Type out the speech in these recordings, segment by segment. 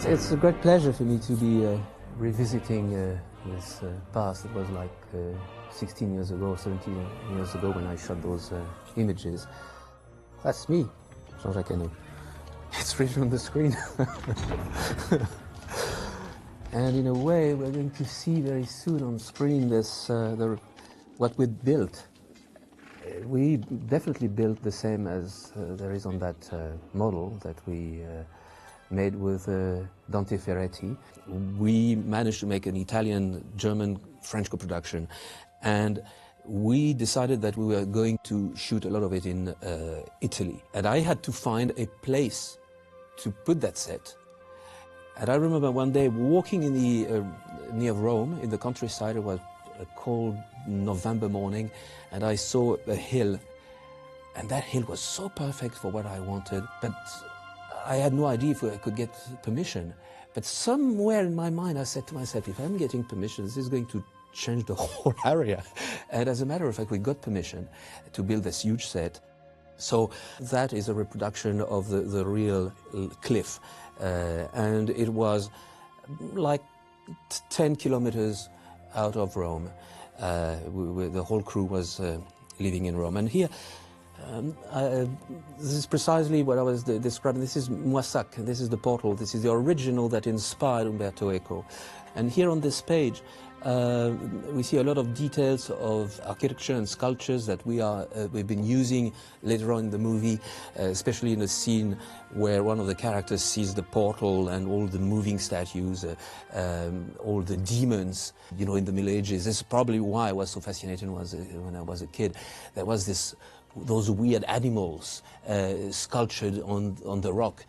It's a great pleasure for me to be revisiting this past. It was like 16 years ago, 17 years ago when I shot those images. That's me, Jean-Jacques Annaud. It's written on the screen. And in a way, we're going to see very soon on screen this, what we built. We definitely built the same as there is on that model that we made with Dante Ferretti. We managed to make an Italian, German, French co-production, and we decided that we were going to shoot a lot of it in Italy. And I had to find a place to put that set. And I remember one day walking in the near Rome, in the countryside. It was a cold November morning, and I saw a hill, and that hill was so perfect for what I wanted, but I had no idea if I could get permission. But somewhere in my mind I said to myself, if I'm getting permission, this is going to change the whole area. And as a matter of fact, we got permission to build this huge set. So that is a reproduction of the real cliff. And it was like 10 kilometers out of Rome. The whole crew was living in Rome. And here, this is precisely what I was describing. This is Moissac, this is the portal, this is the original that inspired Umberto Eco. And here on this page, we see a lot of details of architecture and sculptures that we've been using later on in the movie, especially in a scene where one of the characters sees the portal and all the moving statues, all the demons, you know, in the Middle Ages. This is probably why I was so fascinated when I was a kid. There was those weird animals sculptured on the rock,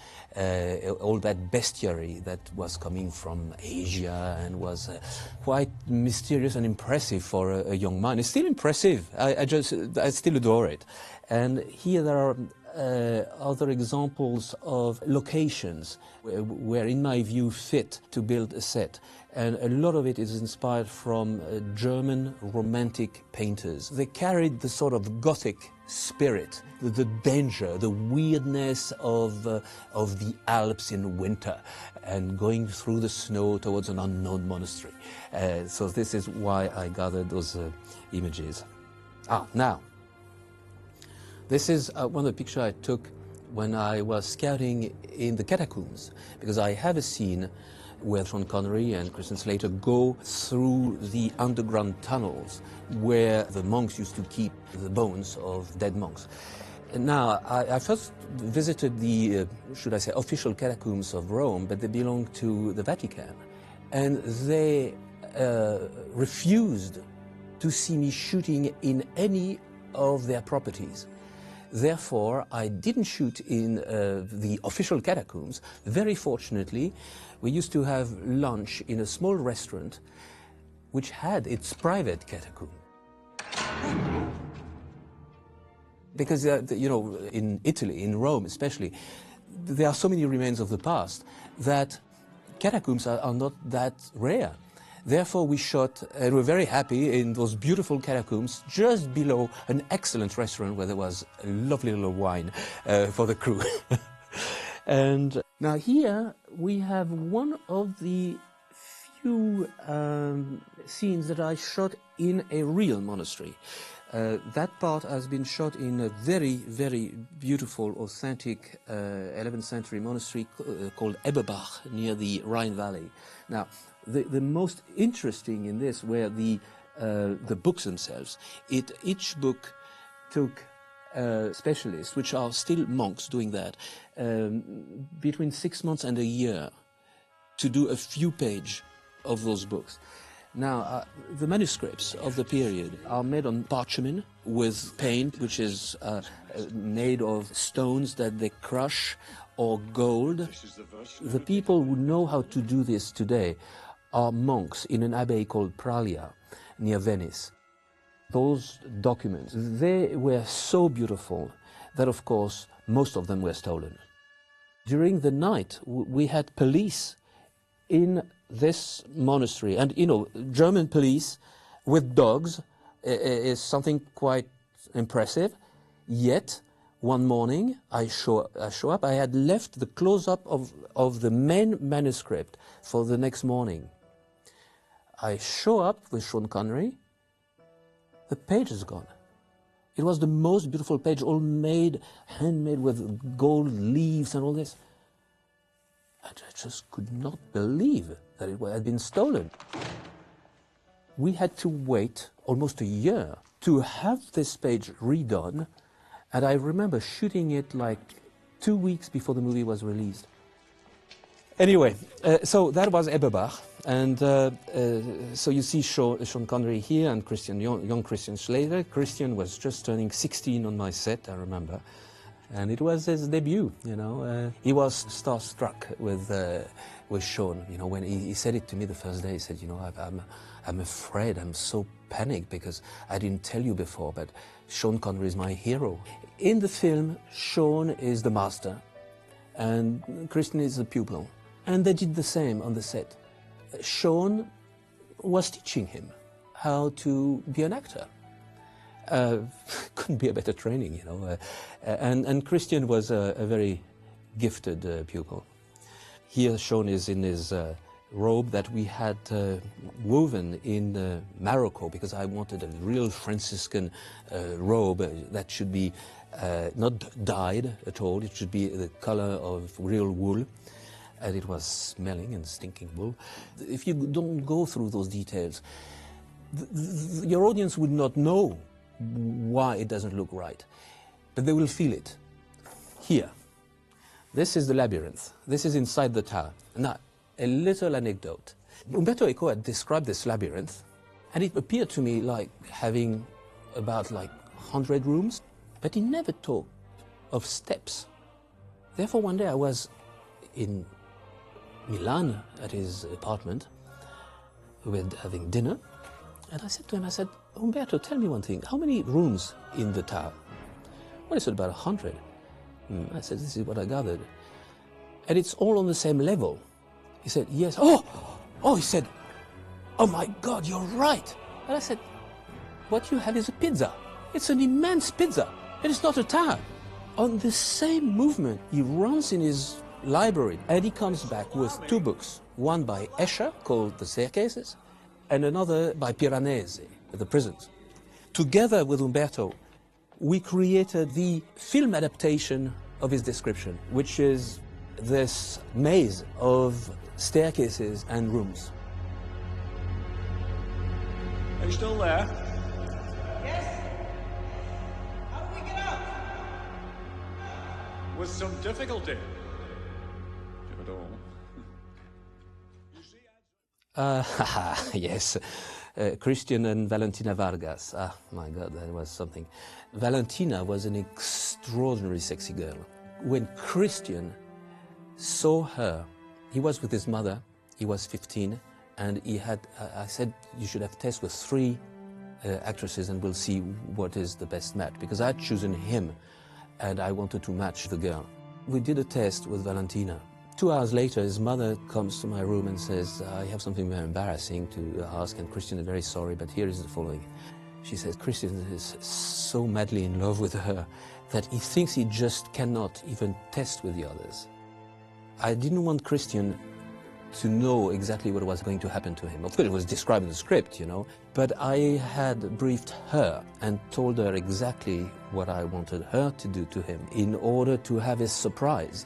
all that bestiary that was coming from Asia and was quite mysterious and impressive for a young man. It's still impressive. I still adore it. And here there are other examples of locations where, in my view, fit to build a set. And a lot of it is inspired from German romantic painters. They carried the sort of Gothic spirit, the danger, the weirdness of the Alps in winter and going through the snow towards an unknown monastery. So this is why I gathered those images. Now, this is one of the pictures I took when I was scouting in the catacombs, because I have a scene where Sean Connery and Christian Slater go through the underground tunnels where the monks used to keep the bones of dead monks. And now, I first visited the, should I say, official catacombs of Rome, but they belong to the Vatican. And they refused to see me shooting in any of their properties. Therefore, I didn't shoot in the official catacombs. Very fortunately, we used to have lunch in a small restaurant which had its private catacomb. Because, you know, in Italy, in Rome especially, there are so many remains of the past that catacombs are not that rare. Therefore, we shot, and we're very happy, in those beautiful catacombs just below an excellent restaurant where there was a lovely little wine for the crew. And now here we have one of the few scenes that I shot in a real monastery. That part has been shot in a very, very beautiful, authentic 11th century monastery called Eberbach near the Rhine Valley. Now, the most interesting in this were the books themselves. Each book took specialists, which are still monks doing that, between 6 months and a year to do a few pages of those books. Now, the manuscripts of the period are made on parchment with paint, which is made of stones that they crush, or gold. The people who know how to do this today are monks in an abbey called Pralia, near Venice. Those documents, they were so beautiful that, of course, most of them were stolen. During the night, we had police in this monastery, and, you know, German police with dogs is something quite impressive, yet One morning, I show up. I had left the close-up of the main manuscript for the next morning. I show up with Sean Connery. The page is gone. It was the most beautiful page, all made, handmade with gold leaves and all this. And I just could not believe that it had been stolen. We had to wait almost a year to have this page redone. And I remember shooting it like 2 weeks before the movie was released. Anyway, so that was Eberbach. And so you see Sean Connery here and young Christian Slater. Christian was just turning 16 on my set, I remember. And it was his debut, you know. He was starstruck with Sean, you know, when he said it to me the first day. He said, you know, I'm afraid, I'm so panicked because I didn't tell you before, but Sean Connery is my hero. In the film, Sean is the master and Christian is the pupil. And they did the same on the set. Sean was teaching him how to be an actor. Couldn't be a better training, you know. And Christian was a very gifted pupil. Here Sean is in his robe that we had woven in Morocco, because I wanted a real Franciscan robe that should be not dyed at all. It should be the color of real wool. And it was smelling and stinking wool. If you don't go through those details, your audience would not know why it doesn't look right, but they will feel it. Here, this is the labyrinth. This is inside the tower. Now, a little anecdote. Umberto Eco had described this labyrinth, and it appeared to me like having about 100 rooms, but he never talked of steps. Therefore, one day I was in Milan at his apartment. We were having dinner, and I said to him, Umberto, tell me one thing, how many rooms in the tower? Well, he said about 100. I said, this is what I gathered. And it's all on the same level. He said, yes. He said, oh my God, you're right. And I said, what you have is a pizza. It's an immense pizza, and it's not a tower. On the same movement, he runs in his library, and he comes back with 2 books, one by Escher, called The Staircases, and another by Piranesi, The Prisons. Together with Umberto, we created the film adaptation of his description, which is this maze of staircases and rooms. Are you still there? Yes. How do we get out? With some difficulty. If at all. Yes. Christian and Valentina Vargas. Ah, my God, that was something. Valentina was an extraordinary sexy girl. When Christian saw her, he was with his mother, he was 15, and he had, I said, you should have tests with 3 actresses and we'll see what is the best match, because I had chosen him and I wanted to match the girl. We did a test with Valentina. 2 hours later, his mother comes to my room and says, I have something very embarrassing to ask, and Christian is very sorry, but here is the following. She says, Christian is so madly in love with her that he thinks he just cannot even test with the others. I didn't want Christian to know exactly what was going to happen to him. Of course, it was described in the script, you know, but I had briefed her and told her exactly what I wanted her to do to him in order to have his surprise.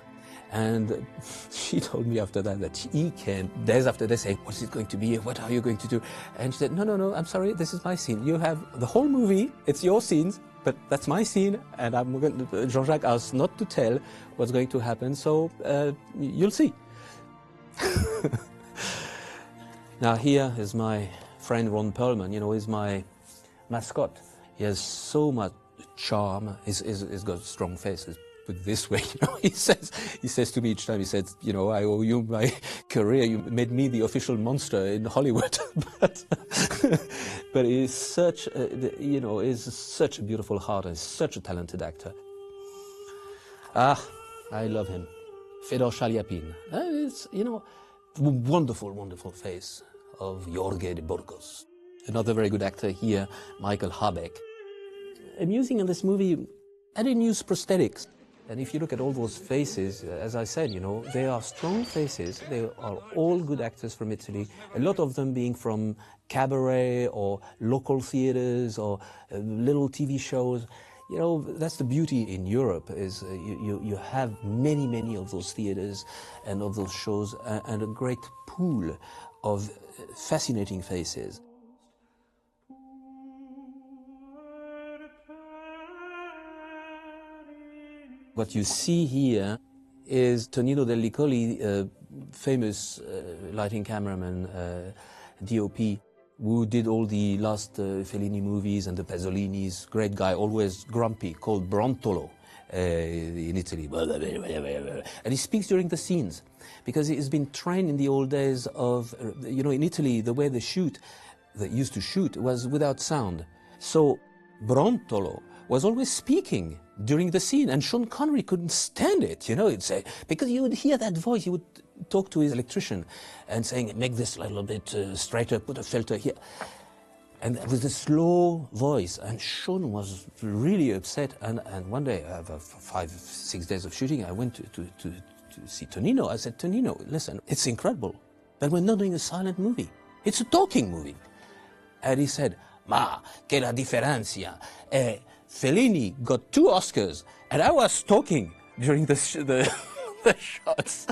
And she told me after that he came days after day saying, what is it going to be? What are you going to do? And she said, no, I'm sorry, this is my scene. You have the whole movie, it's your scenes, but that's my scene, and I'm going to, Jean-Jacques asked not to tell what's going to happen, so you'll see. Now here is my friend Ron Perlman, you know, he's my mascot. He has so much charm, he's got a strong face. Put it this way, you know, he says to me each time, he says, you know, I owe you my career, you made me the official monster in Hollywood. But he's such he's such a beautiful heart and such a talented actor. Ah, I love him. Fedor Chaliapin. It's, you know, wonderful, wonderful face of Jorge de Burgos. Another very good actor here, Michael Habeck. Amusing in this movie, And he used prosthetics. And if you look at all those faces, as I said, you know, they are strong faces. They are all good actors from Italy, a lot of them being from cabaret or local theaters or little TV shows. You know, that's the beauty in Europe, is you have many, many of those theaters and of those shows, and a great pool of fascinating faces. What you see here is Tonino Dellicoli, famous lighting cameraman, DOP, who did all the last Fellini movies and the Pasolini's, great guy, always grumpy, called Brontolo in Italy. And he speaks during the scenes, because he's been trained in the old days of, you know, in Italy, the way they used to shoot was without sound. So Brontolo was always speaking during the scene, and Sean Connery couldn't stand it, you know, he'd say, because you would hear that voice, he would talk to his electrician and saying, make this a little bit straighter, put a filter here. And with a slow voice, and Sean was really upset, and one day, after 5-6 days of shooting, I went to see Tonino. I said, Tonino, listen, it's incredible, but we're not doing a silent movie, it's a talking movie. And he said, ma, che la differenza. Fellini got 2 Oscars, and I was talking during the shots.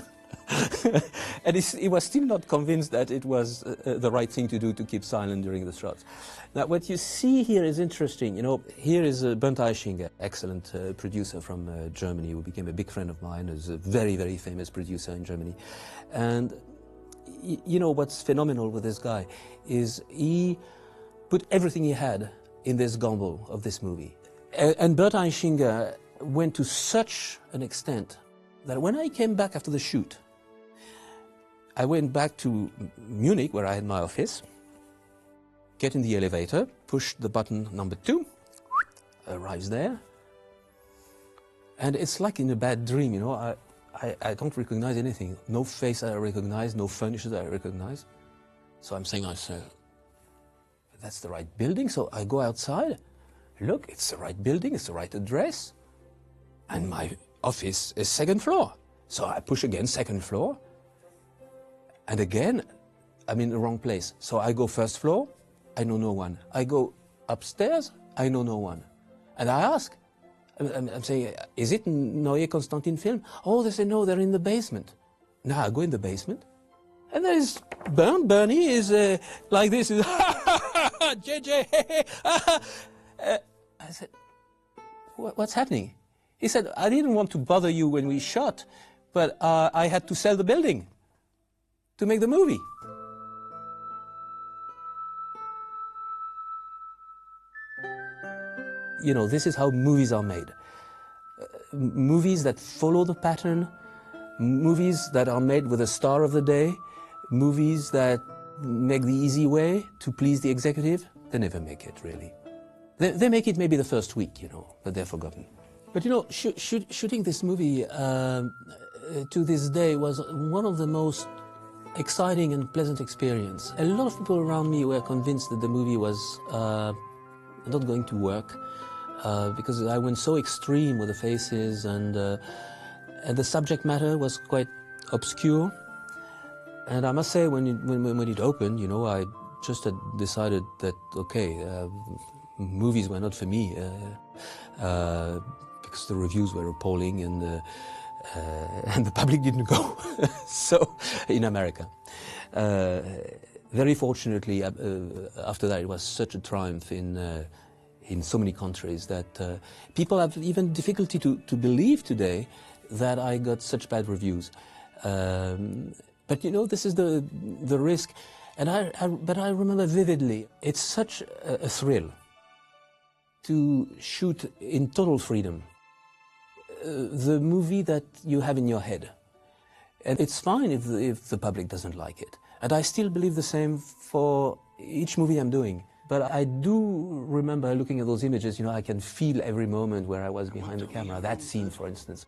And he was still not convinced that it was the right thing to do, to keep silent during the shots. Now, what you see here is interesting. You know, here is Bernd Eichinger, excellent producer from Germany, who became a big friend of mine, who's a very, very famous producer in Germany. And you know what's phenomenal with this guy is he put everything he had in this gamble of this movie. And Bernd Eichinger went to such an extent that when I came back after the shoot, I went back to Munich, where I had my office, get in the elevator, push the button number 2, arrives there, and it's like in a bad dream, you know, I don't recognize anything. No face I recognize, no furniture that I recognize. So I'm saying, that's the right building, so I go outside, look, it's the right building, it's the right address, and my office is 2nd floor. So I push again, 2nd floor, and again, I'm in the wrong place. So I go 1st floor, I know no one. I go upstairs, I know no one. And I ask, I'm saying, is it Neue Constantin Film? Oh, they say, no, they're in the basement. Now I go in the basement, and there is Bernie is like this, JJ, I said, what's happening? He said, I didn't want to bother you when we shot, but I had to sell the building to make the movie. You know, this is how movies are made. Movies that follow the pattern, movies that are made with a star of the day, movies that make the easy way to please the executive, they never make it, really. They make it maybe the first week, you know, but they're forgotten. But you know, shooting this movie to this day was one of the most exciting and pleasant experience. A lot of people around me were convinced that the movie was not going to work because I went so extreme with the faces, and the subject matter was quite obscure. And I must say, when it opened, you know, I just had decided that, okay, movies were not for me, because the reviews were appalling, and the public didn't go. So, in America. Very fortunately, after that, it was such a triumph in so many countries that people have even difficulty to believe today that I got such bad reviews. But you know, this is the risk, and but I remember vividly. It's such a thrill to shoot in total freedom the movie that you have in your head, and it's fine if the public doesn't like it. And I still believe the same for each movie I'm doing. But I do remember looking at those images. You know, I can feel every moment where I was behind the camera. That scene, for instance.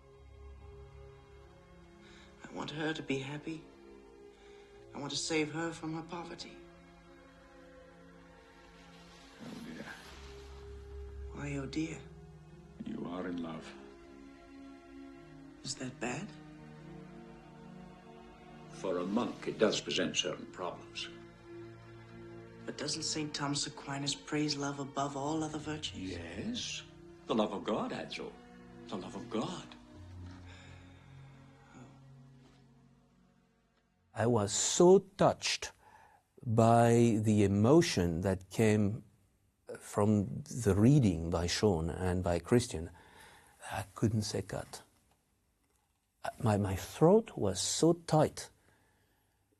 I want her to be happy. I want to save her from her poverty. Oh, dear. Why, oh dear? You are in love. Is that bad? For a monk, it does present certain problems. But doesn't St. Thomas Aquinas praise love above all other virtues? Yes. The love of God, Annaud. The love of God. I was so touched by the emotion that came from the reading by Sean and by Christian. I couldn't say cut. My throat was so tight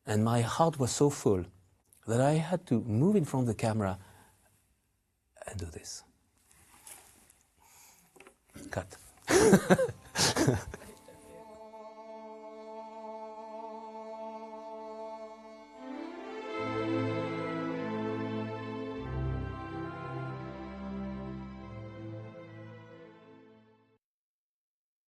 and my heart was so full that I had to move in front of the camera and do this. Cut.